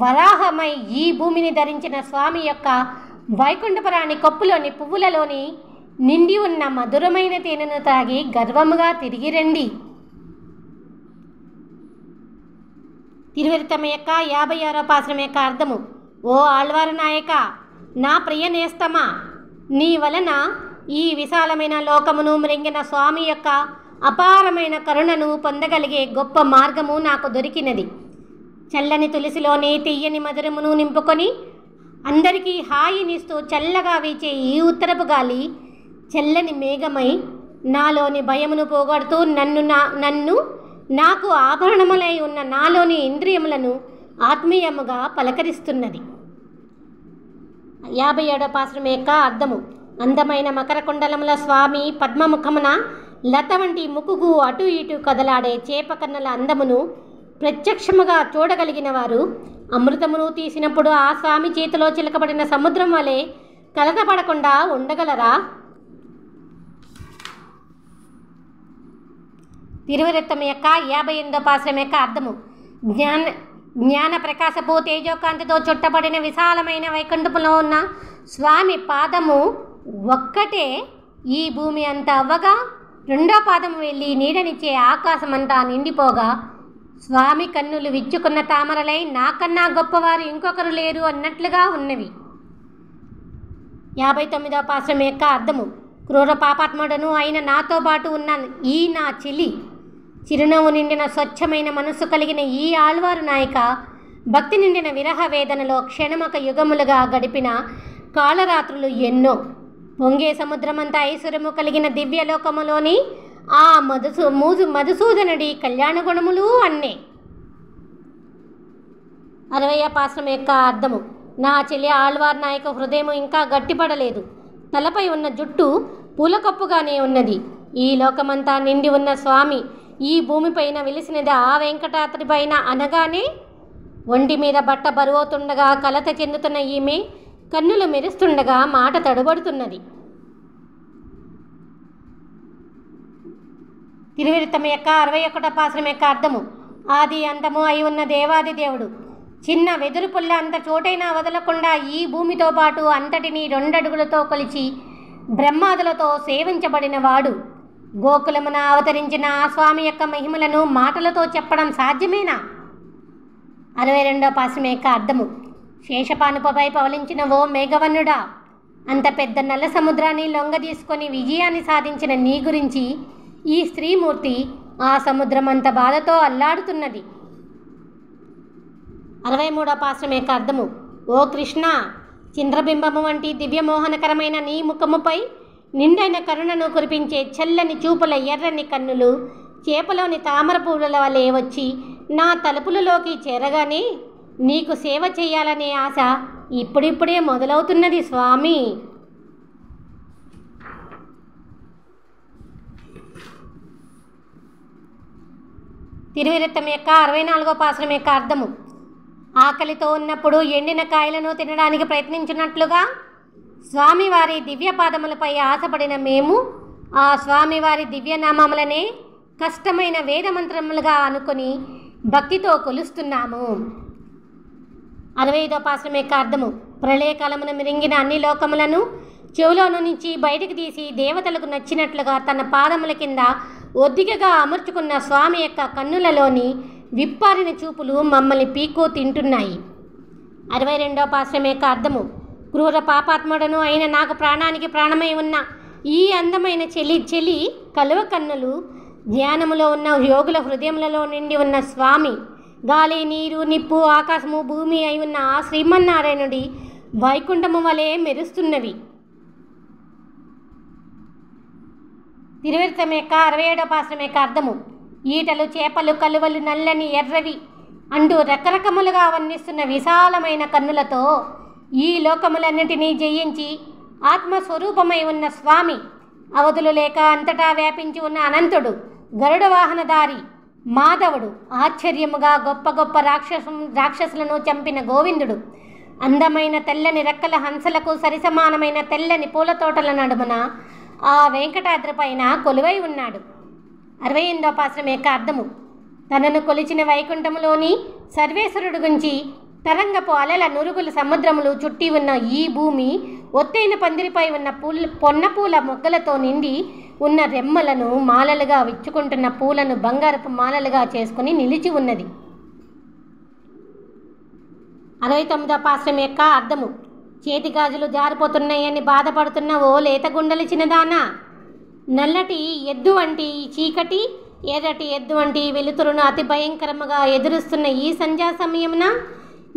వరాహమై ఈ భూమిని ధరించిన స్వామి యొక్క వైకుంఠపురాణి కొప్పులోని పువ్వులలోని నిండి ఉన్న మధురమైన తేనెను తాగి గర్వముగా తిరిగి రండి. తిరువిరత్తమి యొక్క 56వ పాశ్రం యొక్క అర్థము. ఓ ఆళ్వారు నాయక, నా ప్రియ నేస్తమా, నీ వలన ఈ విశాలమైన లోకమును మృంగిన స్వామి యొక్క అపారమైన కరుణను పొందగలిగే గొప్ప మార్గము నాకు దొరికినది. చల్లని తులసిలోని తీయని మధురమును నింపుకొని అందరికీ హాయినిస్తూ చల్లగా వీచే ఈ ఉత్తరపు గాలి చల్లని మేఘమై నాలోని భయమును పోగొడుతూ నాకు ఆభరణములై ఉన్న నాలోని ఇంద్రియములను ఆత్మీయముగా పలకరిస్తున్నది. 57వ పాశ్రం యొక్క అర్థము. అందమైన మకర కుండలముల స్వామి పద్మముఖమున లత వంటి ముక్కుకు అటు ఇటు కదలాడే చేపకన్నుల అందమును ప్రత్యక్షముగా చూడగలిగిన వారు అమృతమును తీసినప్పుడు ఆ స్వామి చేతిలో చిలకబడిన సముద్రం వలె కలతపడకుండా ఉండగలరా? తిరువిరత్తమి యొక్క 58వ పాశ్రం యొక్క అర్థము. జ్ఞాన ప్రకాశపు తేజోకాంతితో చుట్టబడిన విశాలమైన వైకుంఠములో ఉన్న స్వామి పాదము ఒక్కటే ఈ భూమి అంతా అవ్వగా రెండో పాదము వెళ్ళి నీడనిచ్చే ఆకాశమంతా నిండిపోగా స్వామి కన్నులు విచ్చుకున్న తామరలై నాకన్నా గొప్పవారు ఇంకొకరు లేరు అన్నట్లుగా ఉన్నవి. 59వ పాశ్రం యొక్క అర్థము. క్రూర పాపాత్ముడను అయిన నాతో పాటు ఉన్న ఈ నా చెలి చిరునవ్వు నిండిన స్వచ్ఛమైన మనస్సు కలిగిన ఈ ఆళ్వారు నాయక భక్తి నిండిన విరహ వేదనలో క్షణమొక యుగములుగా గడిపిన కాళరాత్రులు ఎన్నో. పొంగే సముద్రమంతా ఐశ్వర్యము కలిగిన దివ్యలోకములోని ఆ మధుసూదనుడి కళ్యాణ గుణములు అన్నే. 60వ పాశ్రం యొక్క అర్థము. నా చెల్లి ఆళ్వార్ నాయక హృదయం ఇంకా గట్టిపడలేదు. తలపై ఉన్న జుట్టు పూలకప్పుగానే ఉన్నది. ఈ లోకమంతా నిండి ఉన్న స్వామి ఈ భూమిపైన వెలిసినది ఆ వెంకటాద్రి పైన అనగానే ఒంటి మీద బట్ట బరువుతుండగా కలత చెందుతున్న ఈమె కన్నులు మెరుస్తుండగా మాట తడబడుతున్నది. తిరువిరుతం యొక్క 61వ పాశ్రం యొక్క అర్థము. ఆది అంతము అయి ఉన్న దేవాది దేవుడు చిన్న వెదురు పుల్ల అంత చోటైనా వదలకుండా ఈ భూమితో పాటు అంతటిని 2 అడుగులతో కొలిచి బ్రహ్మాదులతో సేవించబడిన వాడు. గోకులమున అవతరించిన ఆ స్వామి యొక్క మహిమలను మాటలతో చెప్పడం సాధ్యమేనా? 62వ పాశ్రం యొక్క అర్థము. శేషపానుపై పవలించిన ఓ మేఘవన్నుడా, అంత పెద్ద నల్ల సముద్రాన్ని లొంగ తీసుకొని విజయాన్ని సాధించిన నీ గురించి ఈ స్త్రీమూర్తి ఆ సముద్రమంత బాధతో అల్లాడుతున్నది. 63వ పాశ్రం యొక్క అర్థము. ఓ కృష్ణ, చంద్రబింబము వంటి దివ్యమోహనకరమైన నీ ముఖముపై నిండైన కరుణను కురిపించే చల్లని చూపుల ఎర్రని కన్నులు చేపలోని తామర పూల వలె వచ్చి నా తలుపులలోకి చేరగానే నీకు సేవ చేయాలనే ఆశ ఇప్పుడిప్పుడే మొదలవుతున్నది స్వామి. తిరువిరుత్తం యొక్క 64వ పాశ్రం యొక్క అర్థము. ఆకలితో ఉన్నప్పుడు ఎండిన కాయలను తినడానికి ప్రయత్నించినట్లుగా స్వామివారి దివ్యపాదములపై ఆశపడిన మేము ఆ స్వామివారి దివ్యనామములనే కష్టమైన వేదమంత్రములుగా అనుకొని భక్తితో కొలుస్తున్నాము. 65వ పాశ్రం యొక్క అర్థము. ప్రళయకాలమున మిరింగిన అన్ని లోకములను చెవులోను నుంచి బయటికి తీసి దేవతలకు నచ్చినట్లుగా తన పాదముల కింద ఒద్దికగా అమర్చుకున్న స్వామి యొక్క కన్నులలోని విప్పారిన చూపులు మమ్మల్ని పీకో తింటున్నాయి. 62వ పాశ్రం యొక్క అర్థము. క్రూర పాపాత్ముడను అయిన నాకు ప్రాణానికి ప్రాణమై ఉన్న ఈ అందమైన చెలి కలువ కన్నులు ధ్యానములో ఉన్న యోగుల హృదయములలో నిండి ఉన్న స్వామి గాలి నీరు నిప్పు ఆకాశము భూమి అయి ఉన్న ఆ శ్రీమన్నారాయణుడి వైకుంఠము వలె మెరుస్తున్నవి. తిరువిరుత్తం యొక్క 67వ పాశ్రం యొక్క అర్థము. ఈటలు చేపలు కలువలు నల్లని ఎర్రవి అంటూ రకరకములుగా వర్ణిస్తున్న విశాలమైన కన్నులతో ఈ లోకములన్నిటినీ జయించి ఆత్మస్వరూపమై ఉన్న స్వామి, అవధులు లేక అంతటా వ్యాపించి ఉన్న అనంతుడు, గరుడ వాహనధారి మాధవుడు, ఆశ్చర్యముగా గొప్ప గొప్ప రాక్షసులను చంపిన గోవిందుడు, అందమైన తెల్లని రెక్కల హంసలకు సరిసమానమైన తెల్లని పూల తోటల నడుమన ఆ వెంకటాద్రి పైన కొలువై ఉన్నాడు. 68వ పాశ్రం యొక్క అర్థము. తనను కొలిచిన వైకుంఠములోని సర్వేశ్వరుడు గురించి తరంగపు అలల నురుగుల సముద్రములు చుట్టి ఉన్న ఈ భూమి ఒత్తైన పందిరిపై ఉన్న పొన్నపూల మొగ్గలతో నిండి ఉన్న రెమ్మలను మాలలుగా విచ్చుకుంటున్న పూలను బంగారపు మాలలుగా చేసుకుని నిలిచి ఉన్నది. 69వ పాశ్రం యొక్క అర్థము. చేతి గాజులు జారిపోతున్నాయని బాధపడుతున్న ఓ లేత గుండెలు చిన్నదానా, నల్లటి ఎద్దు వంటి చీకటి ఎర్రటి ఎద్దు వంటి వెలుతురును అతి భయంకరముగా ఎదురుస్తున్న ఈ సంధ్యా సమయమున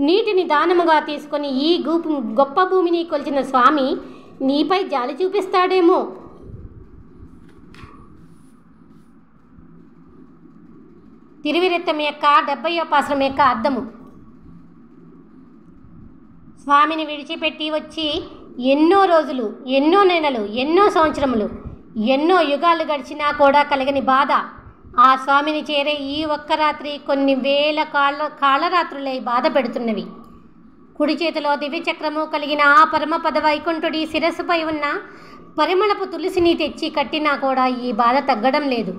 నీటిని దానముగా తీసుకొని ఈ గొప్ప భూమిని కొలిచిన స్వామి నీపై జాలి చూపిస్తాడేమో. తిరువిరుత్తం యొక్క 70వ పాశ్రం యొక్క అర్థము. స్వామిని విడిచిపెట్టి వచ్చి ఎన్నో రోజులు, ఎన్నో నెలలు, ఎన్నో సంవత్సరములు, ఎన్నో యుగాలు గడిచినా కూడా కలగని బాధ ఆ స్వామిని చేరే ఈ ఒక్క రాత్రి కొన్ని వేల కాళరాత్రులై బాధ పెడుతున్నవి. కుడి చేతిలో దివ్యచక్రము కలిగిన ఆ పరమపద వైకుంఠుడి శిరస్సుపై ఉన్న పరిమళపు తులసిని తెచ్చి కట్టినా కూడా ఈ బాధ తగ్గడం లేదు.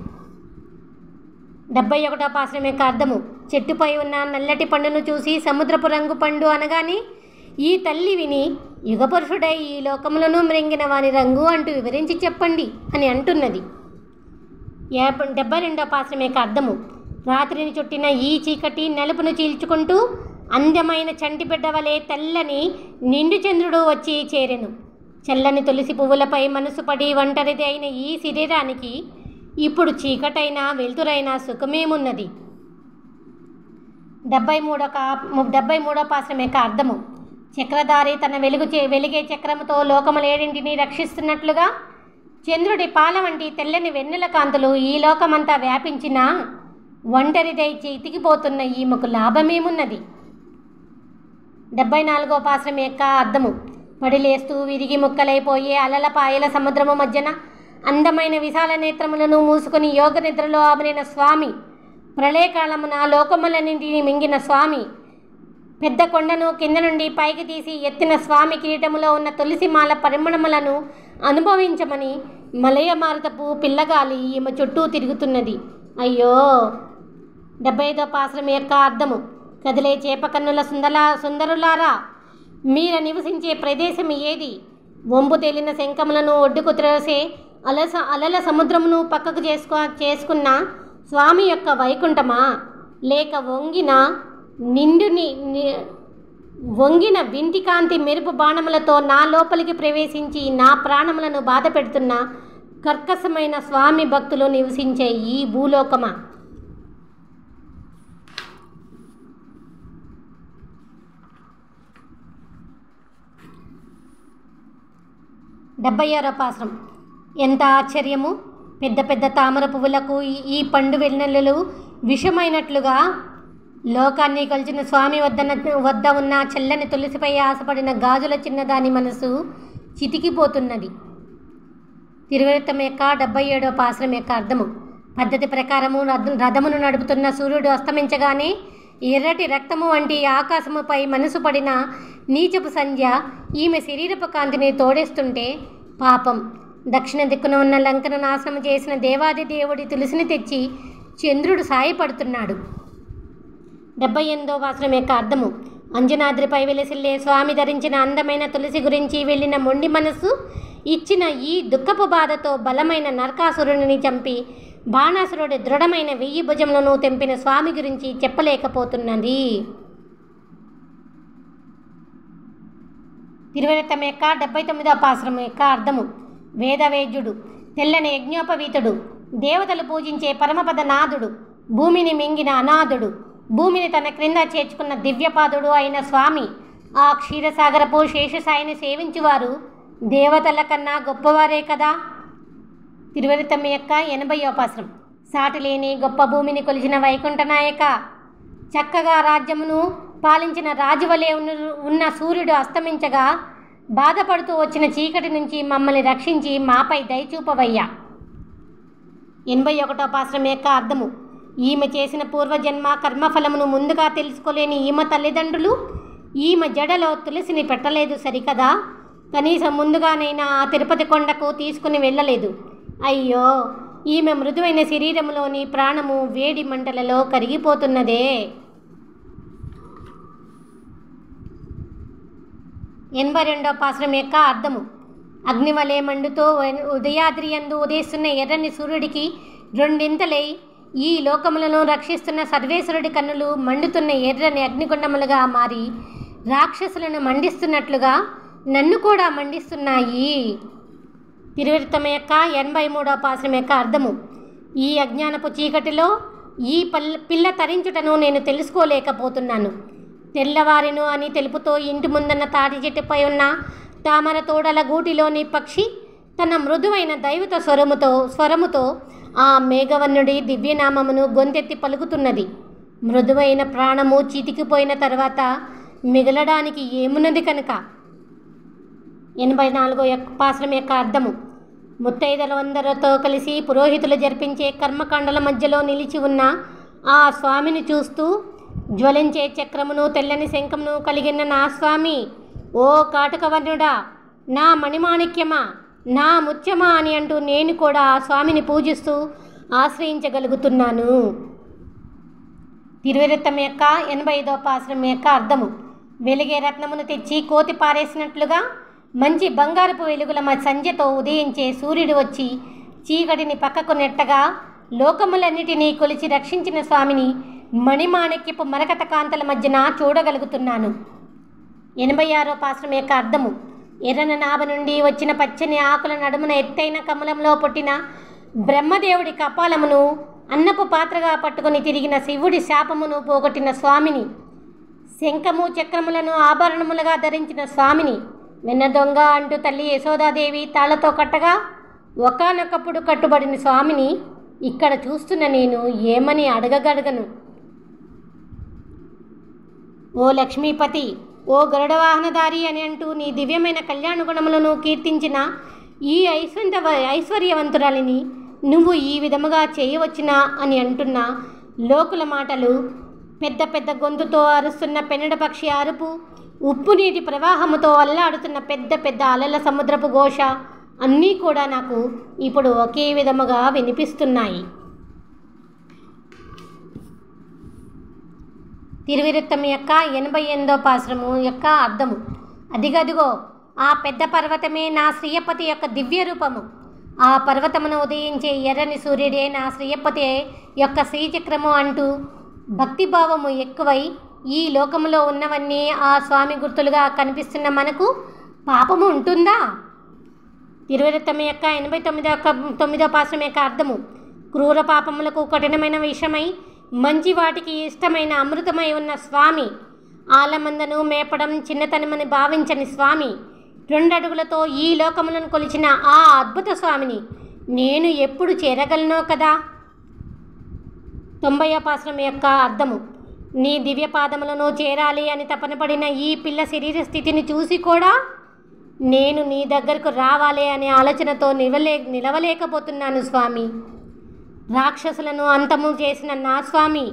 71వ పాశ్రం యొక్క అర్థము. చెట్టుపై ఉన్న నల్లటి పండును చూసి సముద్రపు రంగు పండు అనగానే ఈ తల్లి విని యుగపురుషుడై ఈ లోకములను మ్రింగిన వాని రంగు అంటూ వివరించి చెప్పండి అని అంటున్నది. 72వ పాశ్రం యొక్క అర్థము. రాత్రిని చుట్టిన ఈ చీకటి నలుపును చీల్చుకుంటూ అందమైన చంటి బిడ్డ వలె తెల్లని నిండు చంద్రుడు వచ్చి చేరెను. చల్లని తులసి పువ్వులపై మనసు పడి ఒంటరిది అయిన ఈ శరీరానికి ఇప్పుడు చీకటైనా వెలుతురైనా సుఖమేమున్నది. 73వ పాశ్రం యొక్క అర్థము. చక్రధారి తన వెలిగే చక్రముతో లోకములేడింటిని రక్షిస్తున్నట్లుగా చంద్రుడి పాల వంటి తెల్లని వెన్నెల కాంతులు ఈ లోకమంతా వ్యాపించిన ఒంటరిదై చితికిపోతున్న ఈమెకు లాభమేమున్నది. 74వ పాశ్రం యొక్క అర్థము. పడిలేస్తూ విరిగి ముక్కలైపోయే అలల పాయల సముద్రము మధ్యన అందమైన విశాల నేత్రములను మూసుకొని యోగ నిద్రలో ఆమరిన స్వామి, ప్రళయకాలమున లోకములన్నింటినీ మింగిన స్వామి, పెద్ద కొండను కింద నుండి పైకి తీసి ఎత్తిన స్వామి కిరీటములో ఉన్న తులసిమాల పరిమళములను అనుభవించమని మలయమారుతపు పిల్లగాలి ఈమె చుట్టూ తిరుగుతున్నది. అయ్యో. 75వ పాశ్రం యొక్క అర్థము. కదిలే చేపకన్నుల సుందరులారా, మీర నివసించే ప్రదేశం ఏది? వంపు తేలిన శంఖములను ఒడ్డుకు త్రోసే అలల సముద్రమును పక్కకు చేసుకున్న స్వామి యొక్క వైకుంఠమా, లేక వంగిన వింటికాంతి మెరుపు బాణములతో నా లోపలికి ప్రవేశించి నా ప్రాణములను బాధ పెడుతున్న కర్కశమైన స్వామి భక్తులు నివసించే ఈ భూలోకమా? డెబ్బై 76వ పాశ్రం. ఎంత ఆశ్చర్యము! పెద్ద పెద్ద తామర పువ్వులకు ఈ పండు వెన్నెలలు విషమైనట్లుగా లోకాన్ని కొలిచిన స్వామి వద్ద ఉన్న చల్లని తులసిపై ఆశపడిన గాజుల చిన్నదాని మనసు చితికిపోతున్నది. తిరువృత్తం యొక్క 77వ పాశ్రం యొక్క అర్థము. పద్ధతి ప్రకారము రథమును నడుపుతున్న సూర్యుడు అస్తమించగానే ఎర్రటి రక్తము వంటి ఆకాశముపై మనసు పడిన నీచపు సంధ్య ఈమె శరీరపు కాంతిని తోడేస్తుంటే పాపం, దక్షిణ దిక్కున ఉన్న లంకను నాశనం చేసిన దేవాది దేవుడి తులసిని తెచ్చి చంద్రుడు సాయపడుతున్నాడు. 78వ పాశ్రం యొక్క అర్థము. అంజనాద్రిపై వెలసిల్లే స్వామి ధరించిన అందమైన తులసి గురించి వెళ్ళిన మొండి మనసు ఇచ్చిన ఈ దుఃఖపు బాధతో బలమైన నరకాసురుడిని చంపి బాణాసురుడి దృఢమైన 1000 భుజములను తెంపిన స్వామి గురించి చెప్పలేకపోతున్నది. తిరువృత్తం యొక్క 79వ పాశ్రం యొక్క అర్థము. వేదవేద్యుడు, తెల్లని యజ్ఞోపవీతుడు, దేవతలు పూజించే పరమపద నాథుడు, భూమిని మింగిన అనాథుడు, భూమిని తన క్రింద చేర్చుకున్న దివ్యపాదుడు అయిన స్వామి, ఆ క్షీరసాగరపు శేషసాయిని సేవించువారు దేవతల కన్నా గొప్పవారే కదా. తిరువృత్తం యొక్క 80వ పాశ్రం. సాటిలేని గొప్ప భూమిని కొలిచిన వైకుంఠ నాయక, చక్కగా రాజ్యమును పాలించిన రాజువలే ఉన్న సూర్యుడు అస్తమించగా బాధపడుతూ వచ్చిన చీకటి నుంచి మమ్మల్ని రక్షించి మాపై దయచూపవయ్యా. 81వ పాశ్రం యొక్క అర్థము. ఈమె చేసిన పూర్వజన్మ కర్మఫలమును ముందుగా తెలుసుకోలేని ఈమె తల్లిదండ్రులు ఈమె జడలో తులసిని పెట్టలేదు సరికదా, కనీసం ముందుగానైనా ఆ తిరుపతి కొండకు తీసుకుని వెళ్ళలేదు. అయ్యో, ఈమె మృదువైన శరీరములోని ప్రాణము వేడి మంటలలో కరిగిపోతున్నదే. 82వ పాశ్రం యొక్క అర్థము. అగ్నివలే మండుతో ఉదయాద్రియందు ఉదయిస్తున్న ఎర్రని సూర్యుడికి రెండింతలై ఈ లోకములను రక్షిస్తున్న సర్వేశ్వరుడి కన్నులు మండుతున్న ఎర్రని అగ్నిగుండములుగా మారి రాక్షసులను మండిస్తున్నట్లుగా నన్ను కూడా మండిస్తున్నాయి. తిరువృత్తం యొక్క 83వ పాశ్రం యొక్క అర్థము. ఈ అజ్ఞానపు చీకటిలో ఈ పిల్ల తరించుటను నేను తెలుసుకోలేకపోతున్నాను. తెల్లవారిను అని తెలుపుతో ఇంటి ముందున్న తాటి చెట్టుపై ఉన్న తామర తోడల గూటిలోని పక్షి తన మృదువైన దైవత స్వరముతో ఆ మేఘవర్ణుడి దివ్యనామమును గొంతెత్తి పలుకుతున్నది. మృదువైన ప్రాణము చితికిపోయిన తర్వాత మిగలడానికి ఏమున్నది కనుక. 84వ పాశ్రం యొక్క అర్థము. ముత్తైదలందరితో కలిసి పురోహితులు జరిపించే కర్మకాండల మధ్యలో నిలిచి ఉన్న ఆ స్వామిని చూస్తూ జ్వలించే చక్రమును తెల్లని శంఖమును కలిగిన నా స్వామి, ఓ కాటకవర్ణుడా, నా మణిమాణిక్యమా, నా ముత్యమా అని అంటూ నేను కూడా ఆ స్వామిని పూజిస్తూ ఆశ్రయించగలుగుతున్నాను. తిరువృత్తం యొక్క 85వ పాశ్రం యొక్క అర్థము. వెలిగే రత్నమును తెచ్చి కోతి పారేసినట్లుగా మంచి బంగారపు వెలుగుల సంధ్యతో ఉదయించే సూర్యుడు వచ్చి చీకటిని పక్కకు నెట్టగా లోకములన్నిటినీ కొలిచి రక్షించిన స్వామిని మణిమాణిక్యపు మరకత కాంతల మధ్యన చూడగలుగుతున్నాను. 86వ పాశ్రం యొక్క అర్థము. ఎర్రన నాభ నుండి వచ్చిన పచ్చని ఆకుల నడుమున ఎత్తైన కమలంలో పుట్టిన బ్రహ్మదేవుడి కపాలమును అన్నపు పాత్రగా పట్టుకొని తిరిగిన శివుడి శాపమును పోగొట్టిన స్వామిని, శంఖము చక్రములను ఆభరణములుగా ధరించిన స్వామిని, వెన్న దొంగ అంటూ తల్లి యశోదాదేవి తాళ్లతో కట్టగా ఒకానొకప్పుడు కట్టుబడిన స్వామిని ఇక్కడ చూస్తున్న నేను ఏమని అడగగడగను. ఓ లక్ష్మీపతి, ఓ గరుడవాహనధారి అని అంటూ నీ దివ్యమైన కళ్యాణ గుణములను కీర్తించిన ఈ ఐశ్వర్యవంతురాలిని నువ్వు ఈ విధముగా చేయవచ్చునా అని అంటున్న లోకుల మాటలు, పెద్ద పెద్ద గొంతుతో అరుస్తున్న పెన్నడ పక్షి అరుపు, ఉప్పు నీటి ప్రవాహముతో అల్లాడుతున్న పెద్ద పెద్ద అలల సముద్రపు ఘోష అన్నీ కూడా నాకు ఇప్పుడు ఒకే విధముగా వినిపిస్తున్నాయి. తిరువిరుత్తం యొక్క 88వ పాశ్రము యొక్క అర్థము. అదిగదిగో ఆ పెద్ద పర్వతమే నా శ్రీయపతి యొక్క దివ్య రూపము. ఆ పర్వతమును ఉదయించే ఎర్రని సూర్యుడే నా శ్రీయపతి యొక్క శ్రీచక్రము అంటూ భక్తిభావము ఎక్కువై ఈ లోకములో ఉన్నవన్నీ ఆ స్వామి గుర్తులుగా కనిపిస్తున్న మనకు పాపము ఉంటుందా? తిరువిరుత్తం యొక్క 89వ పాశ్రం యొక్క అర్థము. క్రూర పాపములకు కఠినమైన విషమై మంచి వాటికి ఇష్టమైన అమృతమై ఉన్న స్వామి, ఆలమందను మేపడం చిన్నతనమని భావించని స్వామి, 2 అడుగులతో ఈ లోకములను కొలిచిన ఆ అద్భుత స్వామిని నేను ఎప్పుడు చేరగలనో కదా. 90వ పాశ్రం యొక్క అర్థము. నీ దివ్య పాదములను చేరాలి అని తపనపడిన ఈ పిల్ల శరీర స్థితిని చూసి కూడా నేను నీ దగ్గరకు రావాలి అనే ఆలోచనతో నిలవలేకపోతున్నాను స్వామి. రాక్షసులను అంతము చేసిన నా స్వామి,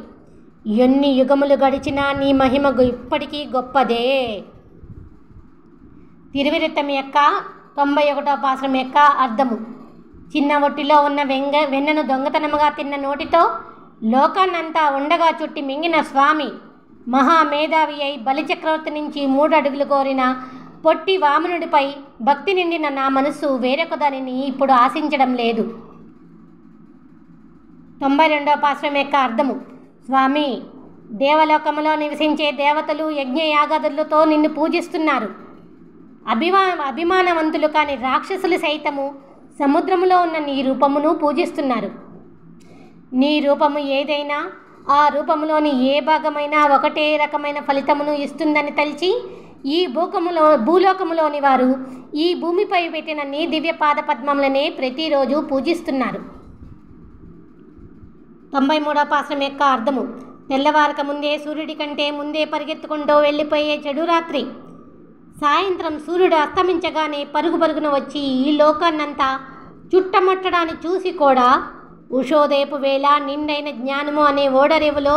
ఎన్ని యుగములు గడిచినా నీ మహిమ ఇప్పటికీ గొప్పదే. తిరువిరుత్తం యొక్క 91వ పాశ్రం యొక్క అర్థము. చిన్న ఒట్టిలో ఉన్న వెన్నను దొంగతనముగా తిన్న నోటితో లోకాన్నంతా ఉండగా చుట్టి మింగిన స్వామి, మహామేధావి అయి బలిచక్రవర్తి నుంచి 3 అడుగులు కోరిన పొట్టి వామనుడిపై భక్తి నిండిన నా మనస్సు వేరొక దానిని ఇప్పుడు ఆశించడం లేదు. 92వ పాశ్రం యొక్క అర్థము. స్వామి, దేవలోకములో నివసించే దేవతలు యజ్ఞయాగాదులతో నిన్ను పూజిస్తున్నారు. అభిమానవంతులు కాని రాక్షసులు సైతము సముద్రములో ఉన్న నీ రూపమును పూజిస్తున్నారు. నీ రూపము ఏదైనా ఆ రూపములోని ఏ భాగమైనా ఒకటే రకమైన ఫలితమును ఇస్తుందని తలిచి ఈ భూలోకములోని వారు ఈ భూమిపై పెట్టిన నీ దివ్య పాదపద్మములనే ప్రతిరోజు పూజిస్తున్నారు. 93వ పాశ్రం యొక్క అర్థము. తెల్లవారక ముందే సూర్యుడి కంటే ముందే పరిగెత్తుకుంటూ వెళ్ళిపోయే చెడు రాత్రి, సాయంత్రం సూర్యుడు అస్తమించగానే పరుగున వచ్చి ఈ లోకాన్నంతా చుట్టమట్టడాన్ని చూసి కూడా ఉషోదయపు వేళ నిండైన జ్ఞానము అనే ఓడరేవులో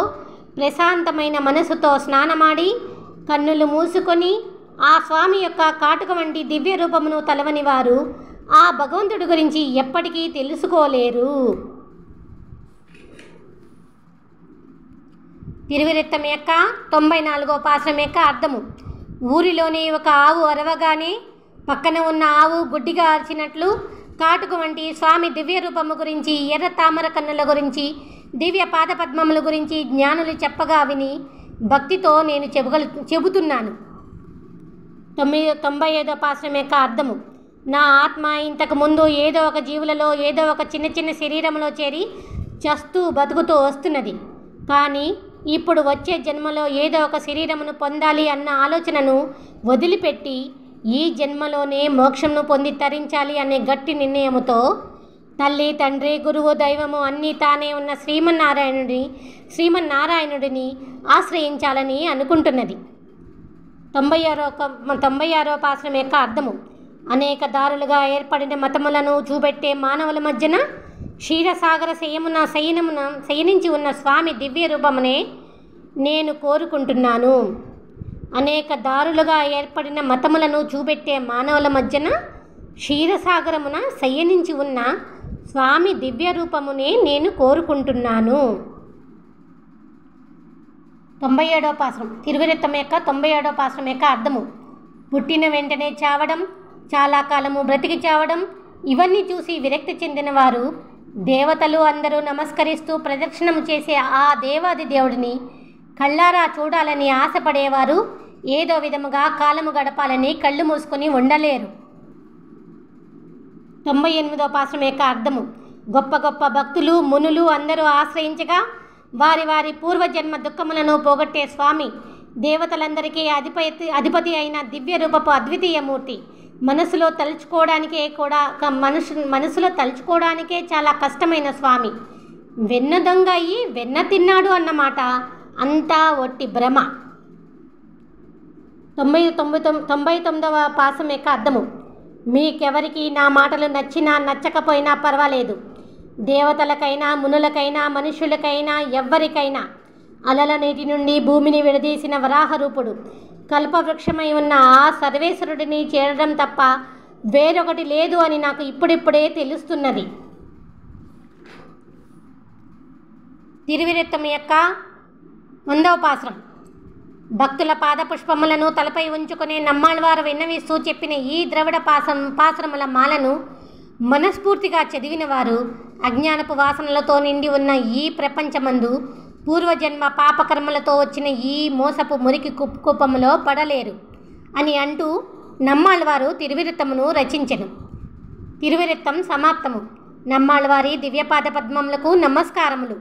ప్రశాంతమైన మనసుతో స్నానమాడి కన్నులు మూసుకొని ఆ స్వామి యొక్క కాటుక వంటి దివ్య రూపమును తలవని వారు ఆ భగవంతుడి గురించి ఎప్పటికీ తెలుసుకోలేరు. తిరువిరుత్తం యొక్క 94వ పాశ్రం యొక్క అర్థము. ఊరిలోని ఒక ఆవు అరవగానే పక్కన ఉన్న ఆవు గుడ్డిగా అరిచినట్లు కాటుక వంటి స్వామి దివ్య రూపము గురించి, ఎర్ర తామర కన్నుల గురించి, దివ్య పాదపద్మముల గురించి జ్ఞానులు చెప్పగా విని భక్తితో నేను చెబుతున్నాను. 95వ పాశ్రం యొక్క అర్థము. నా ఆత్మ ఇంతకు ముందు ఏదో ఒక జీవులలో ఏదో ఒక చిన్న శరీరంలో చేరి చస్తూ బతుకుతూ వస్తున్నది. కానీ ఇప్పుడు వచ్చే జన్మలో ఏదో ఒక శరీరమును పొందాలి అన్న ఆలోచనను వదిలిపెట్టి ఈ జన్మలోనే మోక్షమును పొంది తరించాలి అనే గట్టి నిర్ణయముతో తల్లి, తండ్రి, గురువు, దైవము అన్నీ తానే ఉన్న శ్రీమన్నారాయణుడిని ఆశ్రయించాలని అనుకుంటున్నది. 96వ పాశ్రం యొక్క అర్థము. అనేక దారులుగా ఏర్పడిన మతములను చూపెట్టే మానవుల మధ్యన క్షీరసాగర శయనించి ఉన్న స్వామి దివ్య రూపమునే నేను కోరుకుంటున్నాను. అనేక దారులుగా ఏర్పడిన మతములను చూపెట్టే మానవుల మధ్యన క్షీరసాగరమున శయనించి ఉన్న స్వామి దివ్య రూపమునే నేను కోరుకుంటున్నాను. 97వ పాశ్రం. తిరువిరుత్తం యొక్క 97వ పాశ్రం యొక్క అర్థము. పుట్టిన వెంటనే చావడం, చాలా కాలము బ్రతికి చావడం, ఇవన్నీ చూసి విరక్తి చెందిన వారు దేవతలు అందరూ నమస్కరిస్తూ ప్రదక్షిణము చేసే ఆ దేవాది దేవుడిని కళ్ళారా చూడాలని ఆశపడేవారు ఏదో విధముగా కాలము గడపాలని కళ్ళు మూసుకొని ఉండలేరు. 98వ పాశ్రం యొక్క అర్థము. గొప్ప గొప్ప భక్తులు మునులు అందరూ ఆశ్రయించగా వారి వారి పూర్వజన్మ దుఃఖములను పోగొట్టే స్వామి, దేవతలందరికీ అధిపతి అయిన దివ్య రూపపు అద్వితీయమూర్తి. మనసులో తలుచుకోవడానికే చాలా కష్టమైన స్వామి. వెన్న దొంగ అయ్యి వెన్న తిన్నాడు అన్నమాట అంతా ఒట్టి భ్రమ. 99వ పాసం యొక్క అర్థము: మీకెవరికి నా మాటలు నచ్చినా నచ్చకపోయినా పర్వాలేదు. దేవతలకైనా మునులకైనా మనుషులకైనా ఎవ్వరికైనా అలల నీటి నుండి భూమిని విడదీసిన వరాహరూపుడు కల్పవృక్షమై ఉన్న ఆ సర్వేశ్వరుడిని చేరడం తప్ప వేరొకటి లేదు అని నాకు ఇప్పుడిప్పుడే తెలుస్తున్నది. తిరువిరత్తం యొక్క 100వ పాసురం. భక్తుల పాదపుష్పములను తలపై ఉంచుకునే నమ్మాళ్వారు విన్నవిస్తూ చెప్పిన ఈ ద్రవిడ పాసురముల మాలను మనస్ఫూర్తిగా చదివిన వారు అజ్ఞానపు వాసనలతో నిండి ఉన్న ఈ ప్రపంచమందు పూర్వజన్మ పాపకర్మలతో వచ్చిన ఈ మోసపు మురికి కుప్పములో పడలేరు అని అంటూ నమ్మాళ్వారు తిరువిరత్తమును రచించెను. తిరువిరత్తం సమాప్తము. నమ్మాళ్వారి దివ్యపాద పద్మములకు నమస్కారములు.